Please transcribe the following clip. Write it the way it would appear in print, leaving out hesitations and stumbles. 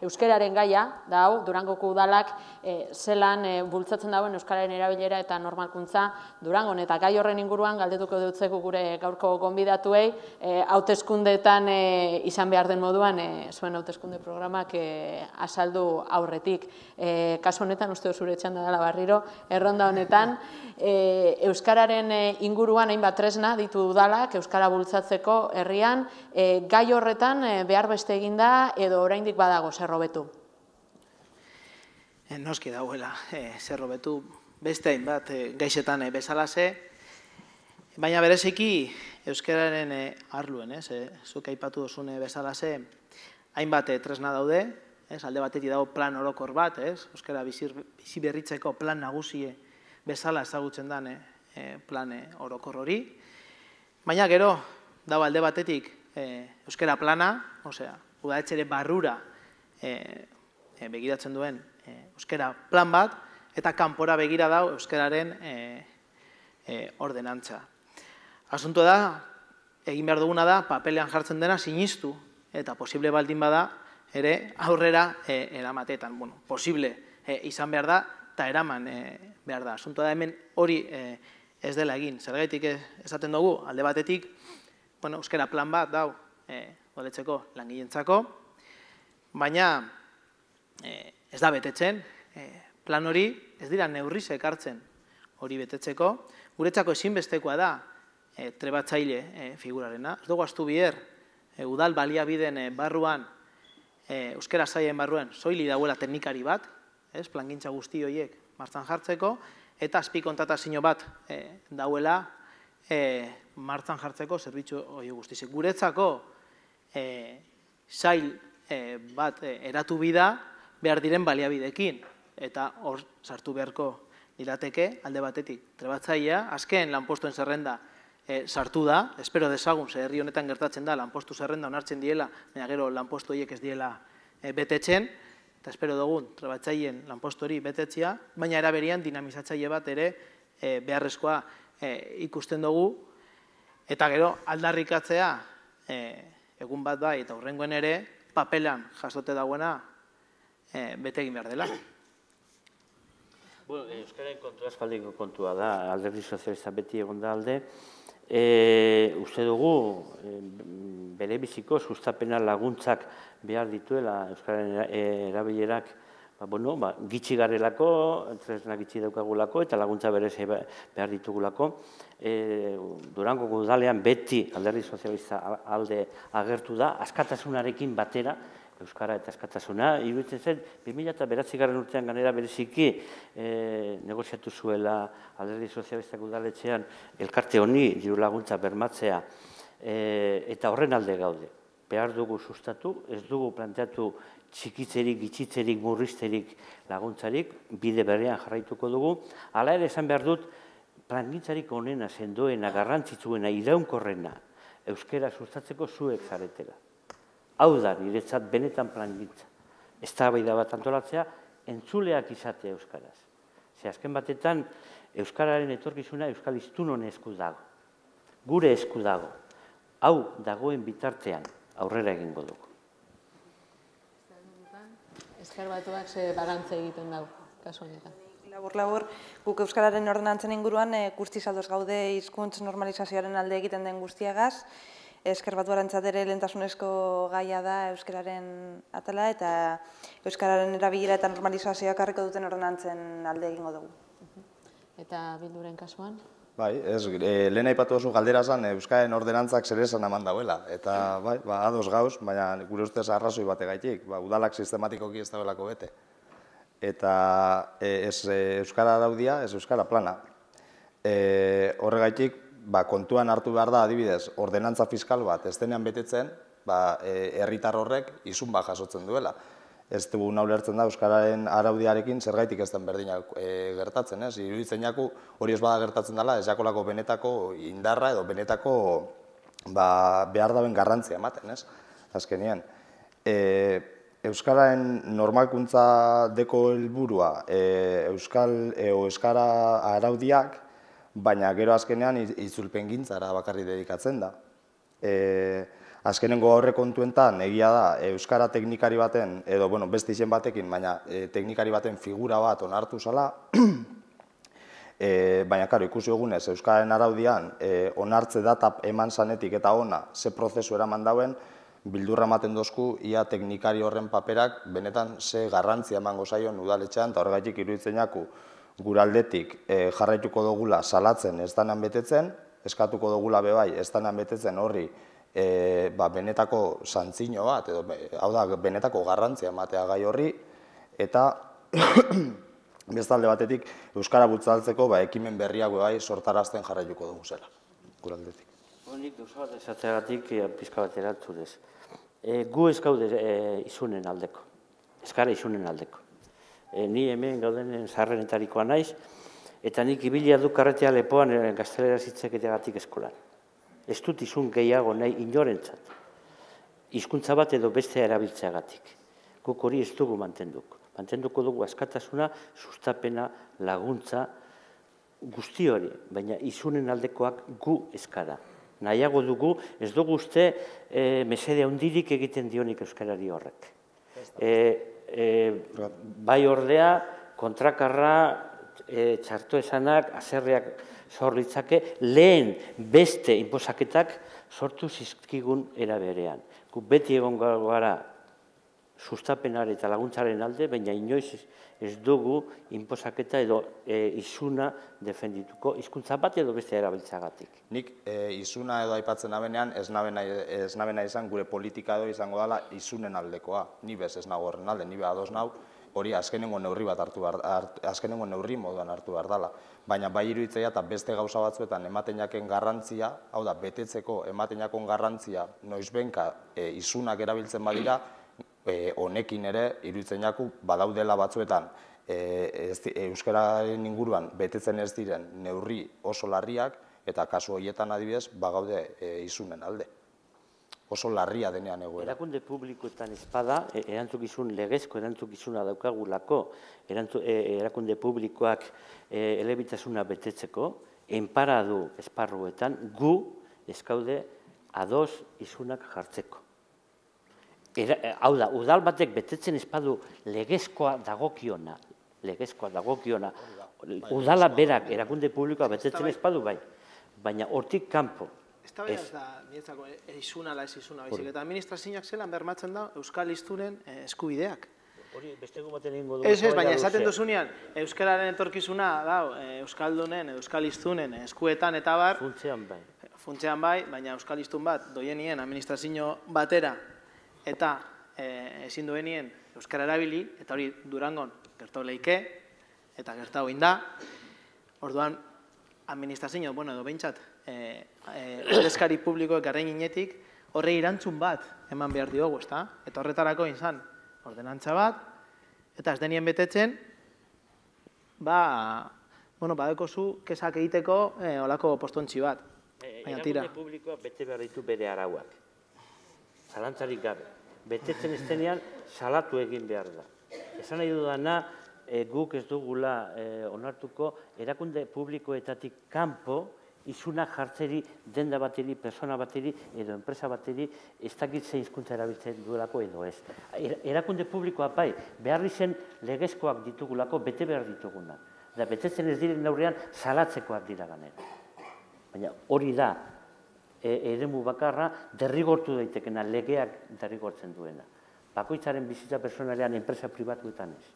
euskararen gaia, da hau, Durangoko udalak zelan bultzatzen dauen euskararen erabilera eta normalkuntza Durangon, eta gai horren inguruan galdetuko dutzeko gure gaurko gonbidatuei, hauteskundeetan izan behar den moduan, zuen hauteskunde programak azaldu aurretik. Kasu honetan, uste zure txanda dela berriro, erronda honetan, euskararen inguruan hainbat tresna ditu udalak, euskara bultzatzeko herrian, gai horretan behar beste eginda edo oraindik badago zer hobetu? Noski dagoela zer hobetu, beste hainbat gaixetan bezalase, baina bereziki euskararen arluen, zuk aipatu duzune bezalase, hainbat tresna daude, alde batetik dago plan orokor bat, euskara bizi berritzeko plan nagusie bezala ezagutzen den plan orokor hori, baina gero dago alde batetik euskara plana, osea, udaletxere barrura begiratzen duen euskara plan bat, eta kanpora begira dago euskararen ordenantza. Asunto da, egin behar duguna da, papelean jartzen dena sinistu, eta posible baldin bada, ere aurrera eramatetan. Posible izan behar da, eta eraman behar da. Asunto da hemen hori ez dela egin. Zergaitik esaten dugu, alde batetik, euskara plan bat dau, udaletxeko langileentzako, baina ez da betetzen, plan hori ez dira neurrizek hartzen hori betetzeko, guretzako ezinbestekoa da trebatzaile figurarena. Ez dugu ahaztu biher, udal baliabideen barruan, euskara sailen barruan, soili dauela teknikari bat, plangintza guzti horiek martxan jartzeko, eta azpikontratazio bat dauela martxan jartzeko zerbitzu hori guztizik. Guretzako sail bat eratu bida behar diren baliabideekin, eta hor sartu beharko lirateke alde batetik trebatzailea, azken lanpostuen zerrenda sartu da, espero dezagun, ze herri honetan gertatzen da, lanpostu zerrenda onartzen diela, baina gero lanpostu horiek ez diela betetzen, eta espero dugun trebatzaileen lanpostu hori betetzea, baina eraberian dinamizatzaile bat ere beharrezkoa ikusten dugu, eta gero aldarrikatzea egun bat bai eta hurrengoen ere papelan jasote dagoena bete egin behar dela. Euskararen kontua aspaldiko kontua da, Alderdi Sozialista beti egon da alde. Uste dugu, bere biziko sustapena laguntzak behar dituela Euskararen erabilerak gitxi garelako, tresna gitxi daukagulako eta laguntza berez behar ditugulako. Durangoko udalean beti Alderdi Sozialista alde agertu da, askatasunarekin batera, Euskara eta askatasuna, iruditzen zen, 2009 urtean ganera bereziki negoziatu zuela Alderdi Sozialistak udaletxean elkarte honi diru laguntza bermatzea eta horren alde gaude. Behar dugu sustatu, ez dugu planteatu txikitzerik, gitxitzerik, murrizterik laguntzarik, bide berrean jarraituko dugu. Hala ere esan behar dut, plangintzarik onena, sendoena, garrantzitsuena, iraunkorrena, euskara sustatzeko zuek zaretela. Hau da, niretzat benetan plangintza. Eztabaida bat antolatzea, entzuleak izatea euskaraz. Ze azken batetan, euskararen etorkizuna euskal hiztunon esku dago. Gure esku dago. Hau dagoen bitartean aurrera egingo dugu. Ezker Batuak ze balantze egiten dago, kasu honetan. Labur, guk euskararen ordenantzen inguruan guztiz ados gaude hizkuntz normalizazioaren alde egiten den guztiagaz. Ezker Batuarentzat ere lehentasunezko gaia da euskararen atala eta euskararen erabilera eta normalizazioak harriko duten ordenantzen alde egingo dugu. Eta Bilduren kasuan? Bai, lehen aipatu duzu galdera zen euskararen ordenantzak zer esan eman dauela. Eta bai, ados gauz, baina gure ustez arrazoi bategaitik, udalak sistematikoki ez dauelako bete. Eta ez euskara araudia, ez euskara plana. Horregaitik, kontuan hartu behar da, adibidez, ordenantza fiskal bat, ez denean betetzen, herritar horrek isun bat jasotzen duela. Ez dugu ulertzen da, euskararen araudiarekin zergaitik ez den berdinak gertatzen, ez? Iruditzen jaku hori ez bada gertatzen dela, ez jakolako benetako indarra edo benetako behar dauen garrantzia ematen, ez? Azkenean, euskararen normalkuntza deko helburua, euskara araudiak, baina gero azkenean itzulpengintzara bakarri dedikatzen da. Azkenengo aurrekontuetan egia da euskara teknikari baten, edo beste izen batekin, baina teknikari baten figura bat onartu zala, baina, ikusi egunez, euskararen araudian onartze data eman zanetik eta ona, ze prozesu eraman dauen, bildurra ematen dozku, ia teknikari horren paperak benetan ze garrantzia emango zaion udaletxean, eta horregatik iruditzen jaku gure aldetik jarraituko dugula salatzen ez danan betetzen, eskatuko dugula bebai ez danan betetzen horri benetako santzino bat, edo hau da, benetako garrantzia ematea gai horri, eta bestalde batetik euskara bultzaltzeko ekimen berriak bebai sortarazten jarraituko dugu zela, gure aldetik. Nik gauza bat esatzeagatik pizka bat erantzunez. Gu ez gaude izunen aldeko, euskara izunen aldeko. Ni hemen gaudenen zaharrenetarikoa naiz, eta nik ibilia du karretea lepoan gaztelera zitzeketeagatik eskolan. Ez dut izun gehiago nahi inorentzat. Hizkuntza bat edo beste erabiltzeagatik. Guk hori ez dugu mantenduko. Mantenduko dugu askatasuna, sustapena, laguntza, guzti hori, baina izunen aldekoak gu eskara. Nahiago dugu, ez dugu uste mesede handirik egiten dionik euskarari horrek. Bai ordea, kontrakarra, txarto esanak, aserreak zorritzake, lehen beste inposaketak sortu zizkigun eraberean. Gu beti egon gara sustapenare eta laguntzaren alde, baina inoiz ez dugu inposaketa edo izuna defendituko, hizkuntza bat edo beste erabiltzagatik. Nik izuna edo aipatzen nabenean ez nabena izan gure politika edo izango dela izunen aldekoa. Ni bez ez nago horren alde, ni ados nau, hori azkenengo neurri bat azkenengo neurri moduan hartu behar dela. Baina bai iruditzea eta beste gauza batzuetan ematen jaken garrantzia, hau da, betetzeko ematen jakon garrantzia noizbenka izunak erabiltzen badira, honekin ere, iruditzen jaku, badaudela batzuetan euskararen inguruan betetzen ez diren neurri oso larriak, eta kasu horietan adibidez, bagaude izunen alde. Oso larria denean egoera. Erakunde publikoetan espada, erantzukizun legezko erantzukizuna daukagulako, erakunde publikoak elebitasuna betetzeko, enparadu esparruetan gu eskaude ados izunak jartzeko. Hau da, udal batek betetzen espadu legezkoa dagokiona, udala berak erakunde publikoa betetzen espadu bai, baina hortik kanpo. Ez da behar ez da, niretzako, izuna ala ez izuna, baizik, eta administrazioak zelan bermatzen da euskal hiztunen eskubideak. Hori besteko baten egingo dugu. Ez, baina esaten duzunean, euskararen etorkizuna da, euskaldunen, euskal hiztunen eskuetan eta bar. Funtzean bai, baina euskal hiztun bat doienien administrazio batera eta ezin duenien euskara erabili, eta hori Durangon gertau leike, eta gertau inda. Orduan, administrazio, edo behintzat, ordezkari publikoek garrain inetik, horre irantzun bat eman behar diogu, ezta? Eta horretarako izan ordenantza bat, eta ez denien betetzen, badekozu kesak egiteko olako postontxi bat. Erakunde publikoa bete behar ditu bere arauak. Zalantzarik gabe. Betetzen ez denean salatu egin behar da. Esan nahi dudana, guk ez dugula onartuko erakunde publikoetatik kanpo izunak jartzeri, denda bateri, persona bateri edo enpresa bateri ez dakit zein hizkuntza erabiltzen duelako edo ez. Erakunde publikoa bai, behar izen legezkoak ditugulako, bete behar ditugunak. Da, betetzen ez diren neurrean salatzekoak dira ganera. Baina hori da, eremu bakarra derrigortu daitekena, legeak derrigortzen duena. Bakoitzaren bizitza personalean enpresa pribatuetan ez.